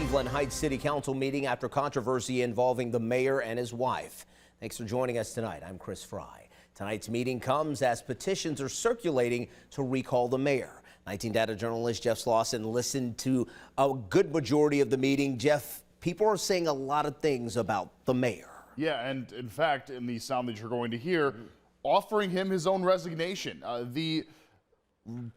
Cleveland Heights City Council meeting after controversy involving the mayor and his wife. Thanks for joining us tonight. I'm Chris Fry. Tonight's meeting comes as petitions are circulating to recall the mayor. 19 Data journalist Jeff Slauson listened to a good majority of the meeting. Jeff, people are saying a lot of things about the mayor. Yeah, and in fact, in the sound that you're going to hear, offering him his own resignation. The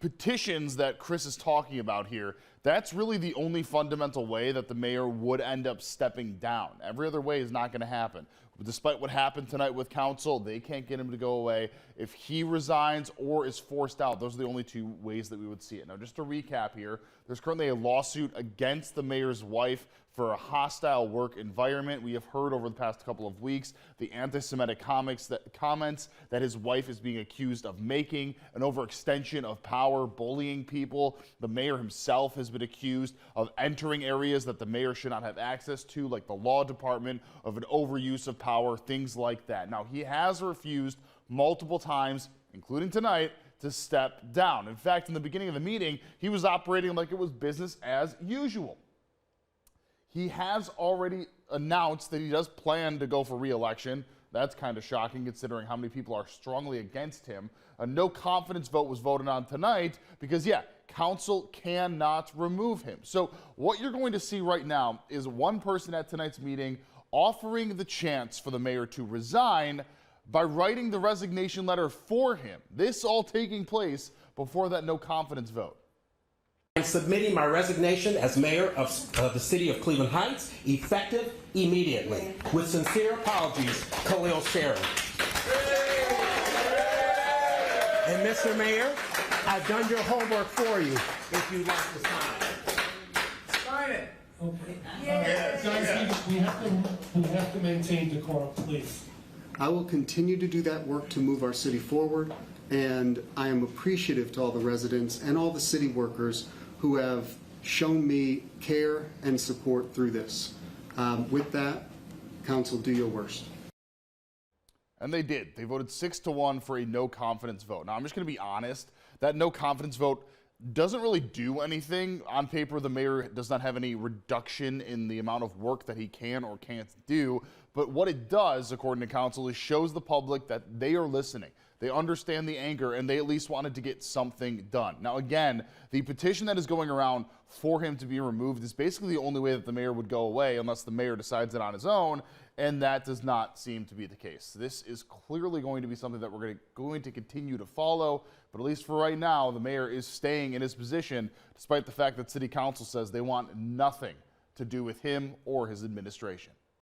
petitions that Chris is talking about here, that's really the only fundamental way that the mayor would end up stepping down. Every other way is not going to happen. Despite what happened tonight with council, they can't get him to go away. If he resigns or is forced out, those are the only two ways that we would see it. Now, just to recap here, there's currently a lawsuit against the mayor's wife for a hostile work environment. We have heard over the past couple of weeks the anti-Semitic comments that his wife is being accused of making, an overextension of power, bullying people. The mayor himself has been accused of entering areas that the mayor should not have access to, like the law department, of an overuse of power, things like that. Now, he has refused multiple times, including tonight, to step down. In fact, in the beginning of the meeting, he was operating like it was business as usual. He has already announced that he does plan to go for re-election. That's kind of shocking considering how many people are strongly against him. A no confidence vote was voted on tonight because, yeah, council cannot remove him. So what you're going to see right now is one person at tonight's meeting offering the chance for the mayor to resign by writing the resignation letter for him. This all taking place before that no confidence vote. I'm submitting my resignation as mayor of the city of Cleveland Heights, effective immediately. With sincere apologies, Khalil Sharon. And Mr. Mayor, I've done your homework for you if you'd like to sign. Sign it. Okay. Guys, we have to maintain decorum, please. I will continue to do that work to move our city forward, and I am appreciative to all the residents and all the city workers who have shown me care and support through this. With that, council, do your worst. And they did. They voted 6-1 for a no confidence vote. Now, I'm just going to be honest. That no confidence vote doesn't really do anything. On paper, the mayor does not have any reduction in the amount of work that he can or can't do. But what it does, according to council, is shows the public that they are listening. They understand the anger, and they at least wanted to get something done. Now, again, the petition that is going around for him to be removed is basically the only way that the mayor would go away unless the mayor decides it on his own, and that does not seem to be the case. This is clearly going to be something that we're going to continue to follow, but at least for right now, the mayor is staying in his position, despite the fact that city council says they want nothing to do with him or his administration.